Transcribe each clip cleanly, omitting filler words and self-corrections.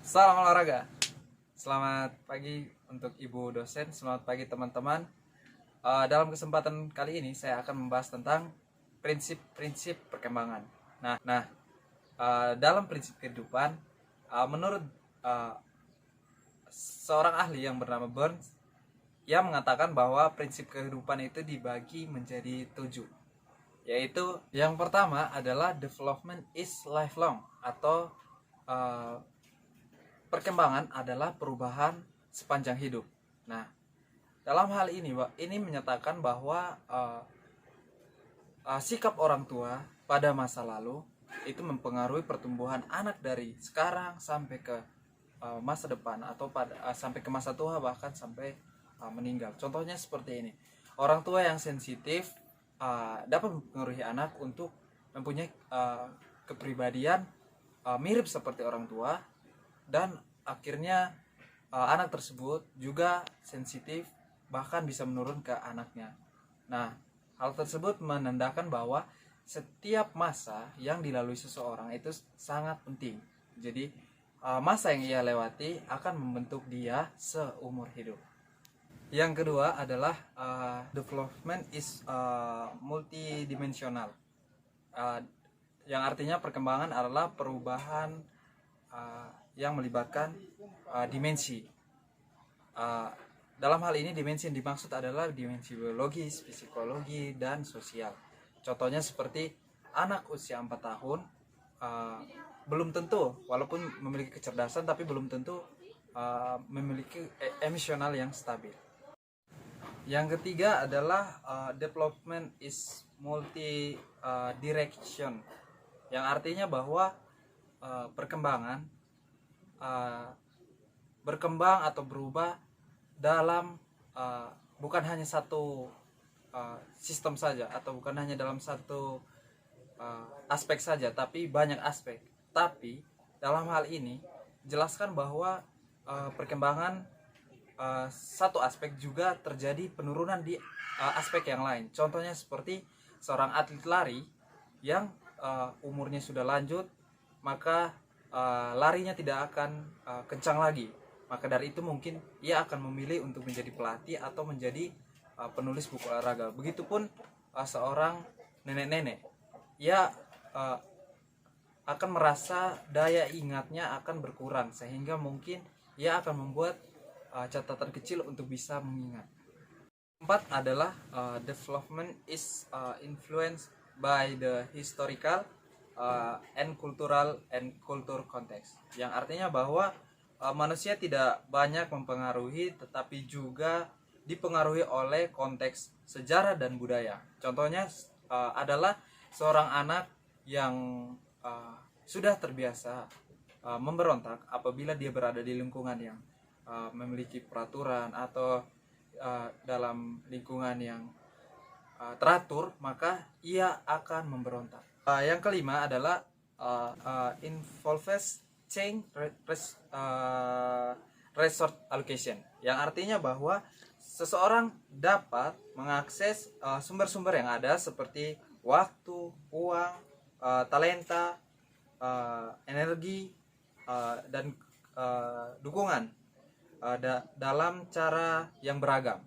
Salam olahraga. Selamat pagi untuk Ibu dosen, selamat pagi teman-teman. Dalam kesempatan kali ini saya akan membahas tentang prinsip-prinsip perkembangan. Dalam prinsip kehidupan, menurut uh, seorang ahli yang bernama Burns, ia mengatakan bahwa prinsip kehidupan itu dibagi menjadi 7, yaitu yang pertama adalah development is lifelong, atau uh, perkembangan adalah perubahan sepanjang hidup. Nah, dalam hal ini, ini menyatakan bahwa sikap orang tua pada masa lalu itu mempengaruhi pertumbuhan anak dari sekarang sampai ke masa depan, atau sampai ke masa tua, bahkan sampai meninggal. Contohnya seperti ini. Orang tua yang sensitif dapat mempengaruhi anak untuk mempunyai kepribadian mirip seperti orang tua, dan akhirnya anak tersebut juga sensitif, bahkan bisa menurun ke anaknya. Nah, hal tersebut menandakan bahwa setiap masa yang dilalui seseorang itu sangat penting. Jadi masa yang ia lewati akan membentuk dia seumur hidup. Yang kedua adalah development is multidimensional, yang artinya perkembangan adalah perubahan yang melibatkan dimensi. Dalam hal ini dimensi yang dimaksud adalah dimensi biologis, psikologi, dan sosial. Contohnya seperti anak usia 4 tahun belum tentu, walaupun memiliki kecerdasan, tapi belum tentu memiliki emosional yang stabil. Yang ketiga adalah development is multi direction, yang artinya bahwa perkembangan berkembang atau berubah dalam bukan hanya satu sistem saja, atau bukan hanya dalam satu aspek saja, tapi banyak aspek. Tapi dalam hal ini jelaskan bahwa perkembangan satu aspek juga terjadi penurunan di aspek yang lain. Contohnya seperti seorang atlet lari yang umurnya sudah lanjut, maka larinya tidak akan kencang lagi. Maka dari itu mungkin ia akan memilih untuk menjadi pelatih atau menjadi penulis buku olahraga. Begitupun seorang nenek-nenek, ia akan merasa daya ingatnya akan berkurang, sehingga mungkin ia akan membuat catatan kecil untuk bisa mengingat. Keempat adalah development is influenced by the historical and culture context, yang artinya bahwa manusia tidak banyak mempengaruhi, tetapi juga dipengaruhi oleh konteks sejarah dan budaya. Contohnya adalah seorang anak yang sudah terbiasa memberontak apabila dia berada di lingkungan yang memiliki peraturan, atau dalam lingkungan yang teratur, maka ia akan memberontak. Yang kelima adalah involves change resource allocation, yang artinya bahwa seseorang dapat mengakses sumber-sumber yang ada seperti waktu, uang, talenta, energi, dan dukungan dalam cara yang beragam.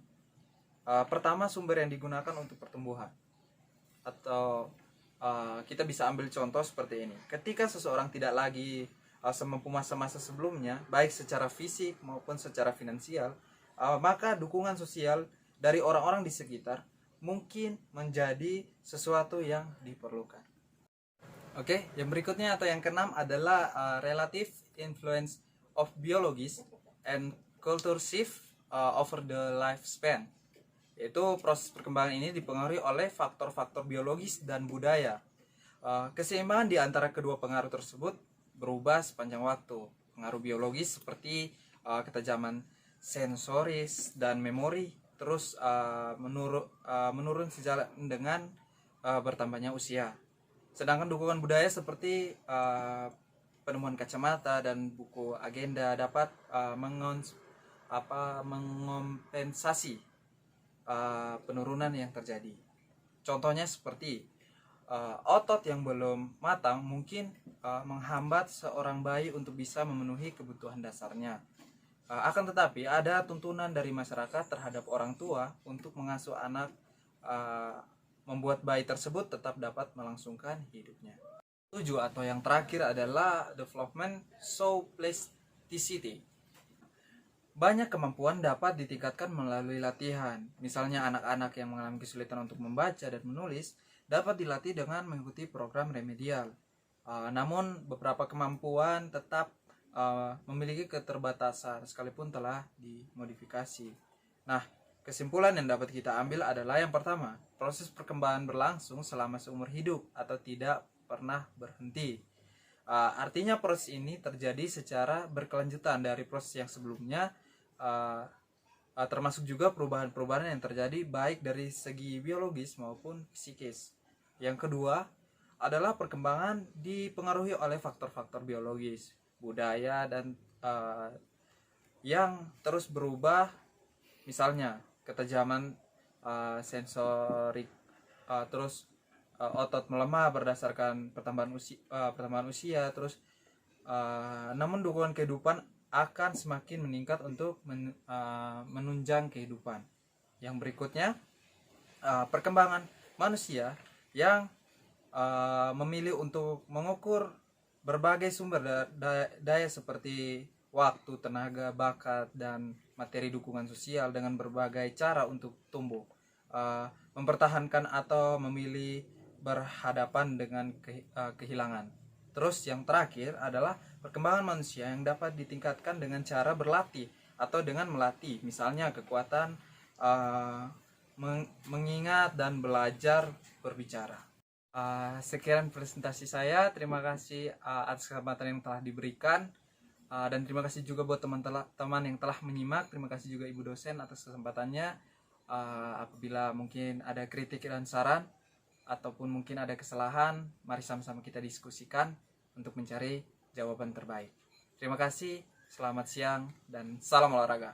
Pertama, sumber yang digunakan untuk pertumbuhan, atau kita bisa ambil contoh seperti ini. Ketika seseorang tidak lagi semampu masa-masa sebelumnya, baik secara fisik maupun secara finansial, maka dukungan sosial dari orang-orang di sekitar mungkin menjadi sesuatu yang diperlukan. Oke, yang berikutnya atau yang keenam adalah relative influence of biologis and culture shift over the lifespan. Yaitu proses perkembangan ini dipengaruhi oleh faktor-faktor biologis dan budaya. Keseimbangan di antara kedua pengaruh tersebut berubah sepanjang waktu. Pengaruh biologis seperti ketajaman sensoris dan memori terus menurun sejalan dengan bertambahnya usia. Sedangkan dukungan budaya seperti penemuan kacamata dan buku agenda dapat mengompensasi penurunan yang terjadi. Contohnya seperti otot yang belum matang mungkin menghambat seorang bayi untuk bisa memenuhi kebutuhan dasarnya. Akan tetapi ada tuntunan dari masyarakat terhadap orang tua untuk mengasuh anak, membuat bayi tersebut tetap dapat melangsungkan hidupnya. 7 atau yang terakhir adalah development show plasticity. Banyak kemampuan dapat ditingkatkan melalui latihan. Misalnya anak-anak yang mengalami kesulitan untuk membaca dan menulis dapat dilatih dengan mengikuti program remedial. Namun beberapa kemampuan tetap memiliki keterbatasan sekalipun telah dimodifikasi. Nah, kesimpulan yang dapat kita ambil adalah yang pertama, proses perkembangan berlangsung selama seumur hidup atau tidak pernah berhenti. Artinya proses ini terjadi secara berkelanjutan dari proses yang sebelumnya, termasuk juga perubahan-perubahan yang terjadi baik dari segi biologis maupun psikis. Yang kedua adalah perkembangan dipengaruhi oleh faktor-faktor biologis, budaya, dan yang terus berubah, misalnya ketajaman sensorik, terus otot melemah berdasarkan pertambahan usia, terus namun dukungan kehidupan akan semakin meningkat untuk menunjang kehidupan. Yang berikutnya, perkembangan manusia yang memilih untuk mengukur berbagai sumber daya seperti waktu, tenaga, bakat, dan materi dukungan sosial dengan berbagai cara untuk tumbuh, mempertahankan atau memilih berhadapan dengan kehilangan. Terus yang terakhir adalah perkembangan manusia yang dapat ditingkatkan dengan cara berlatih atau dengan melatih, misalnya kekuatan mengingat dan belajar berbicara. Sekian presentasi saya. Terima kasih atas kesempatan yang telah diberikan, dan terima kasih juga buat teman-teman yang telah menyimak. Terima kasih juga Ibu dosen atas kesempatannya. Apabila mungkin ada kritik dan saran ataupun mungkin ada kesalahan, mari sama-sama kita diskusikan untuk mencari jawaban terbaik. Terima kasih, selamat siang, dan salam olahraga.